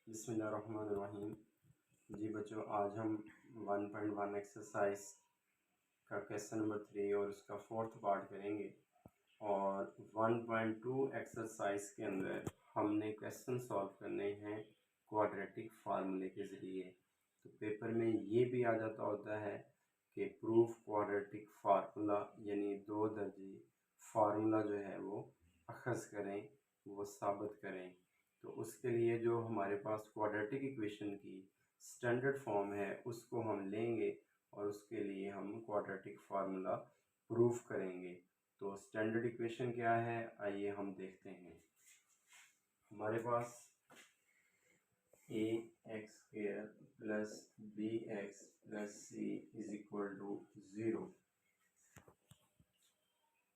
बिस्मिल्लाहिर्रहमानिर्रहीम। जी बच्चों, आज हम 1.1 एक्सरसाइज का क्वेश्चन नंबर 3 और उसका फोर्थ पार्ट करेंगे। और 1.2 एक्सरसाइज के अंदर हमने क्वेश्चन सॉल्व करने हैं क्वाड्रेटिक फार्मूले के ज़रिए। तो पेपर में ये भी आ जाता होता है कि प्रूफ क्वाड्रेटिक फार्मूला, यानी दो दर्जी फार्मूला जो है वो अखज़ करें, वो साबित करें। तो उसके लिए जो हमारे पास क्वाड्रेटिक इक्वेशन की स्टैंडर्ड फॉर्म है उसको हम लेंगे और उसके लिए हम क्वाड्रेटिक फार्मूला प्रूफ करेंगे। तो स्टैंडर्ड इक्वेशन क्या है, आइए हम देखते हैं। हमारे पास a x square plus b x plus c is equal to 0,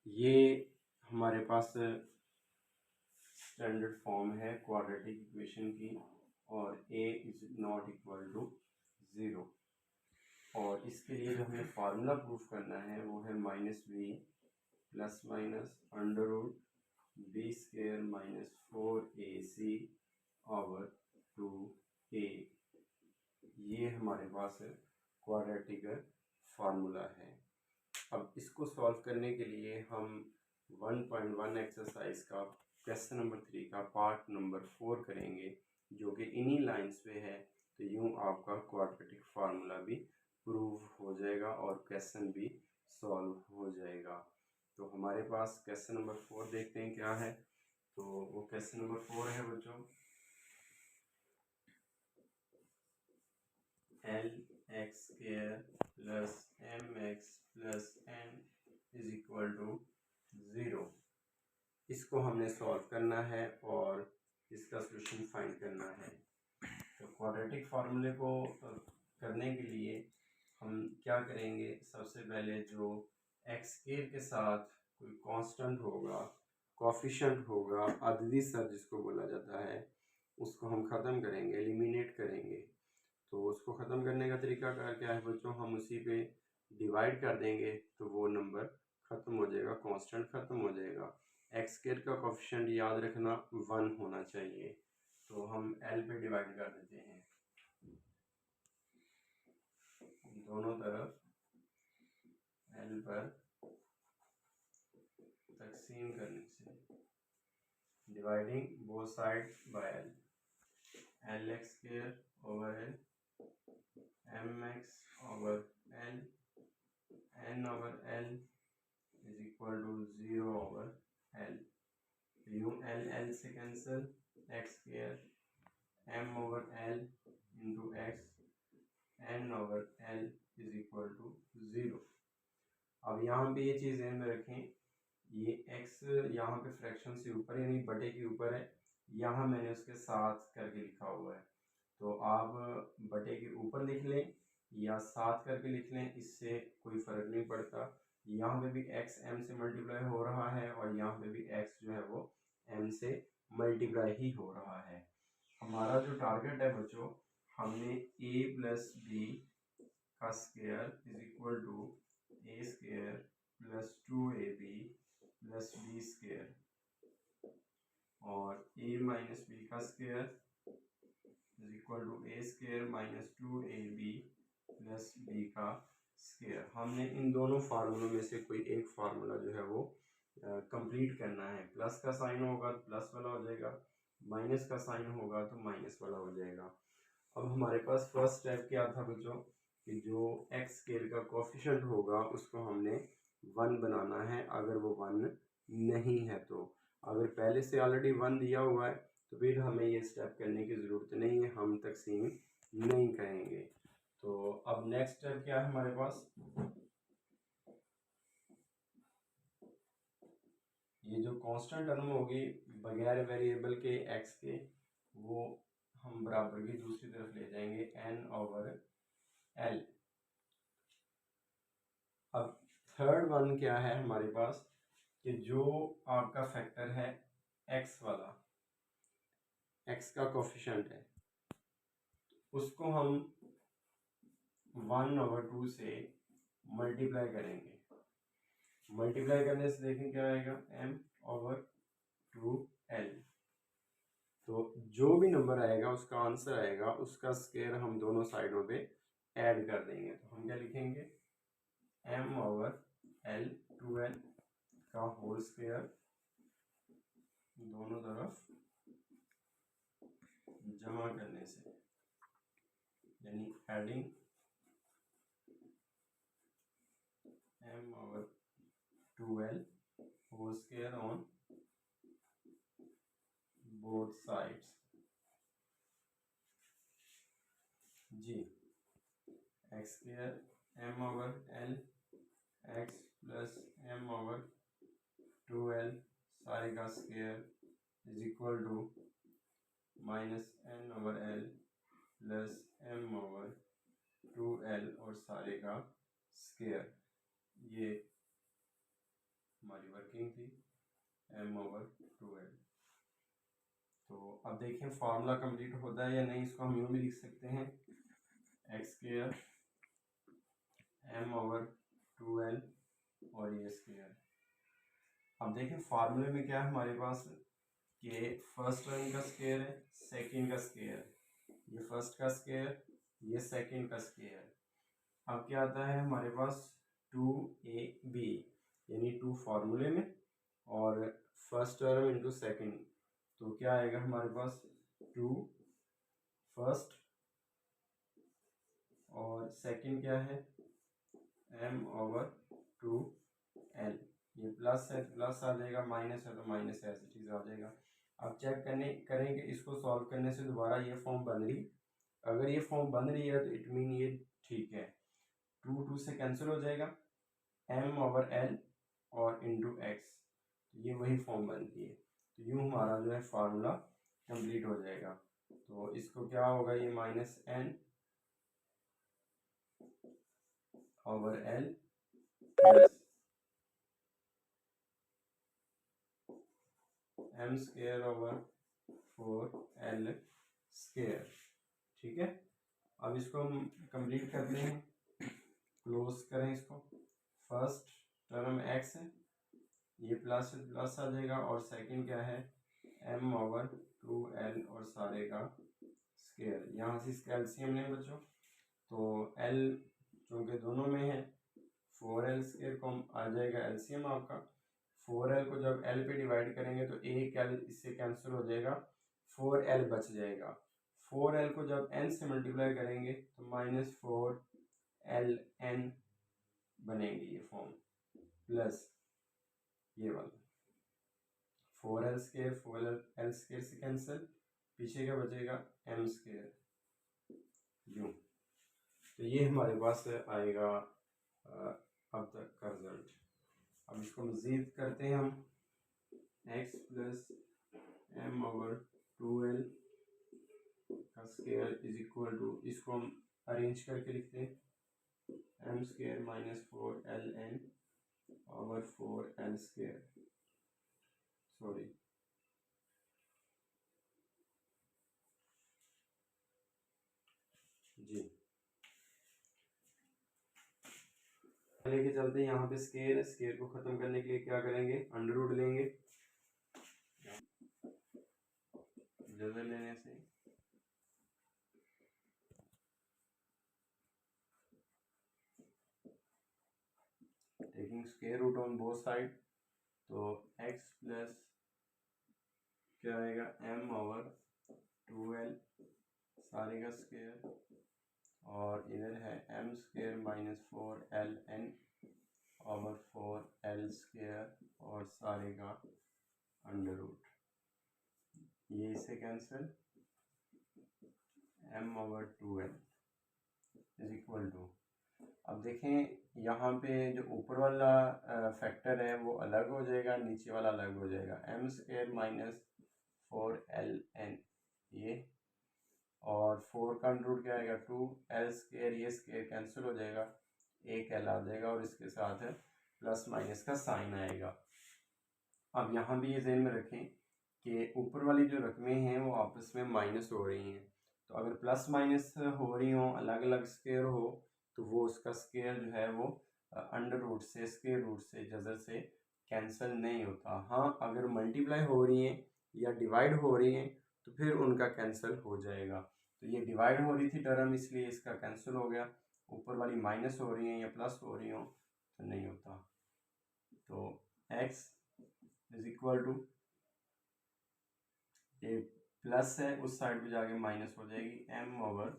ये हमारे पास स्टैंडर्ड फॉर्म है क्वाड्रेटिक इक्वेशन की। और a is not equal to 0। और इसके लिए जो हमें फार्मूला प्रूफ करना है वो है minus b plus minus under root b square minus 4ac over 2a। ये हमारे पास क्वाड्रेटिक फार्मूला है। अब इसको सॉल्व करने के लिए हम 1.1 एक्सरसाइज का क्वेश्चन नंबर 3 का पार्ट नंबर 4 करेंगे, जो कि इन्हीं लाइंस पे है। तो यूँ आपका क्वाड्रेटिक फार्मूला भी प्रूव हो जाएगा और क्वेश्चन भी सॉल्व हो जाएगा। तो हमारे पास क्वेश्चन नंबर 4 देखते हैं क्या है। तो वो क्वेश्चन नंबर 4 है बच्चों, l x square plus m x plus n is equal to 0। इसको हमने सॉल्व करना है और इसका सॉल्यूशन फाइंड करना है। तो क्वाड्रेटिक फार्मूले को करने के लिए हम क्या करेंगे, सबसे पहले जो एक्स स्क्वायर के साथ कोई कांस्टेंट होगा, कोफिशिएंट होगा, अददी सर जिसको बोला जाता है, उसको हम ख़त्म करेंगे, एलिमिनेट करेंगे। तो उसको ख़त्म करने का तरीका क्या है बच्चों, हम उसी पे डिवाइड कर देंगे तो वो नंबर ख़त्म हो जाएगा, कांस्टेंट ख़त्म हो जाएगा। एक्स स्क्वायर का कोफिशिएंट याद रखना 1 होना चाहिए। तो हम एल पे डिवाइड कर देते हैं, दोनों तरफ एल पर तकसीम करने से, dividing both side by l, l x square over l, m x over l, n over l is equal to 0 over l. यूँ एल एल से cancel, x square m over l into x, n over l is equal to 0। अब यहाँ पे ये चीज़ ध्यान में रखें, ये x यहाँ पे फ्रैक्शन से ऊपर यानी बटे के ऊपर है, यहाँ मैंने उसके साथ करके लिखा हुआ है। तो आप बटे के ऊपर लिख लें या साथ करके लिख लें, इससे कोई फ़र्क नहीं पड़ता। यहाँ पे भी x m से मल्टीप्लाई हो रहा है और यहाँ पे भी x जो है वो m से मल्टीप्लाई ही हो रहा है। हमारा जो टारगेट है बच्चों, हमने a प्लस बी का square is equal to a square plus 2ab plus b square और a माइनस बी का square is equal to a square minus 2ab plus b का स्क्वायर। हमने इन दोनों फार्मूलों में से कोई एक फार्मूला जो है वो कंप्लीट करना है। प्लस का साइन होगा तो प्लस वाला हो जाएगा, माइनस का साइन होगा तो माइनस वाला हो जाएगा। अब हमारे पास फर्स्ट स्टेप क्या था बच्चों, कि जो एक्स स्क्वायर का कोफिशिएंट होगा उसको हमने 1 बनाना है। अगर वो 1 नहीं है तो, अगर पहले से ऑलरेडी 1 दिया हुआ है तो फिर हमें ये स्टेप करने की ज़रूरत नहीं है, हम तकसीम नहीं करेंगे। तो अब नेक्स्ट स्टेप क्या है हमारे पास, ये जो कांस्टेंट टर्म होगी बगैर वेरिएबल के एक्स के, वो हम बराबर की दूसरी तरफ ले जाएंगे एन ओवर एल। अब थर्ड वन क्या है हमारे पास, कि जो आपका फैक्टर है एक्स वाला, एक्स का कोफिशिएंट है, उसको हम 1/2 से मल्टीप्लाई करेंगे। मल्टीप्लाई करने से देखें क्या आएगा, m/2l। तो जो भी नंबर आएगा उसका आंसर आएगा, उसका स्क्वायर हम दोनों साइडों पे ऐड कर देंगे। तो हम क्या लिखेंगे, m/l 2l का होल स्क्वायर दोनों तरफ जमा करने से, यानी adding m/2l whole square on both sides. जी, x square m/l x plus m/2l सारे का square is equal to minus n/l plus m/2l और सारे का स्क्वायर। ये हमारी वर्किंग थी m/2l। तो अब देखें फार्मूला कंप्लीट होता है या नहीं। इसको हम यूँ भी लिख सकते हैं, एक्स स्क्वायर m/2l और ये स्क्वायर। अब देखें फार्मूले में क्या है हमारे पास कि फर्स्ट टर्म का स्क्वायर है, सेकंड का स्क्वायर, ये फर्स्ट का स्क्वायर, ये सेकंड का स्क्वायर। अब क्या आता है हमारे पास 2ab, यानी 2 फार्मूले में और फर्स्ट टर्म इंटू सेकंड। तो क्या आएगा हमारे पास 2 फर्स्ट और सेकंड क्या है m/2l। ये प्लस है प्लस आ जाएगा, माइनस है तो माइनस ऐसी चीज़ आ जाएगा। अब चेक करेंगे इसको सॉल्व करने से दोबारा ये फॉर्म बन रही। अगर ये फॉर्म बन रही है तो इट मीन ये ठीक है। 2 से कैंसिल हो जाएगा, m/l और इंटू एक्स, ये वही फॉर्म बनती है। तो यूँ हमारा जो है फार्मूला कंप्लीट हो जाएगा। तो इसको क्या होगा, ये minus n/l plus m square over 4l square. ठीक है, अब इसको हम कंप्लीट कर लें, क्लोज करें इसको। फर्स्ट टर्म x है, ये प्लस प्लस आ जाएगा और सेकंड क्या है m/2l और सारे का स्क्वायर। यहाँ से इसका एलसीएम नहीं बच्चों, तो l चूँकि दोनों में है 4l स्क्वायर को आ जाएगा एलसीएम आपका। 4l को जब l पे डिवाइड करेंगे तो एक l इससे कैंसिल हो जाएगा, 4l बच जाएगा। 4l को जब n से मल्टीप्लाई करेंगे तो -4ln बनेगी ये फॉर्म, प्लस ये वाला 4l स्क्वायर 4l स्क्वायर से कैंसिल, पीछे क्या बचेगा m स्क्वायर यूँ। तो ये हमारे पास आएगा अब तक का रिजल्ट। अब इसको मज़ीद करते हैं हम, x प्लस m/2l का स्क्वायर इज इक्वल टू, इसको हम अरेंज करके लिखते हैं m square minus 4ln over 4l square. Sorry, जी लेके चलते हैं। यहाँ पे स्क्वायर को ख़त्म करने के लिए क्या करेंगे, अंडर रूट लेंगे, जगह लेने से taking square root on both side. तो x प्लस क्या आएगा m/2l सारे का स्क्वायर और इधर है m square minus 4ln over 4l square और सारे का अंडर रूट, ये इससे cancel m/2l is equal to. अब देखें यहाँ पे जो ऊपर वाला फैक्टर है वो अलग हो जाएगा, नीचे वाला अलग हो जाएगा, m स्क्वायर माइनस 4ln ये, और 4 का अंडर रूट क्या आएगा 2l स्क्वायर, ये स्क्वायर कैंसिल हो जाएगा, एक l आ जाएगा और इसके साथ प्लस माइनस का साइन आएगा। अब यहाँ भी ये ध्यान में रखें कि ऊपर वाली जो रकमें हैं वो आपस में माइनस हो रही हैं। तो अगर प्लस माइनस हो रही हो, अलग अलग स्क्वायर हो, तो वो उसका स्क्वायर जो है वो अंडर रूट से, स्क्वायर रूट से, जज़र से कैंसिल नहीं होता। हाँ, अगर मल्टीप्लाई हो रही हैं या डिवाइड हो रही हैं तो फिर उनका कैंसिल हो जाएगा। तो ये डिवाइड हो रही थी टर्म, इसलिए इसका कैंसिल हो गया। ऊपर वाली माइनस हो रही है या प्लस हो रही हो तो नहीं होता। तो x इज इक्वल टू, ये प्लस है उस साइड पे जाके माइनस हो जाएगी, m over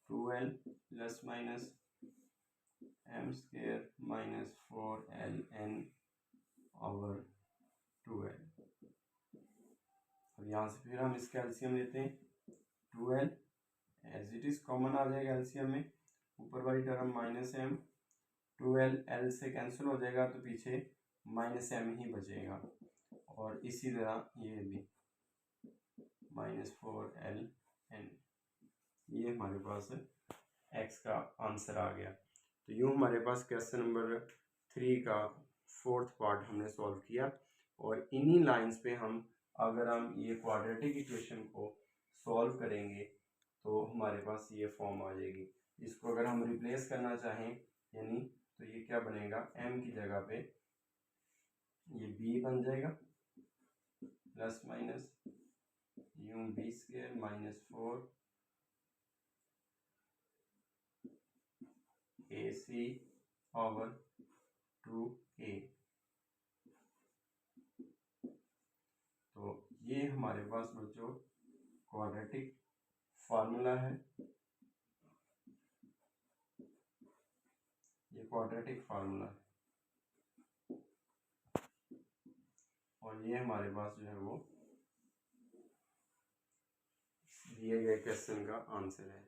2l plus minus m square minus 4ln over 2l। अब यहाँ से फिर हम इसका एलसीएम लेते हैं, 2l as it is common आ जाएगा एलसीएम में, ऊपर वाली term minus m, 2l l से कैंसिल हो जाएगा तो पीछे माइनस m ही बचेगा। और इसी तरह ये भी माइनस 4ln, ये हमारे पास x का आंसर आ गया। तो यूँ हमारे पास क्वेश्चन नंबर 3 का 4th पार्ट हमने सॉल्व किया। और इन्हीं लाइंस पे अगर हम ये क्वाड्रेटिक इक्वेशन को सॉल्व करेंगे तो हमारे पास ये फॉर्म आ जाएगी। इसको अगर हम रिप्लेस करना चाहें यानी, तो ये क्या बनेगा, m की जगह पे ये b बन जाएगा प्लस माइनस यूँ b square minus 4 ac over 2a। तो ये हमारे पास बच्चों क्वाड्रेटिक फार्मूला है, ये क्वाड्रेटिक फार्मूला है और ये हमारे पास जो है वो दिए गए क्वेश्चन का आंसर है।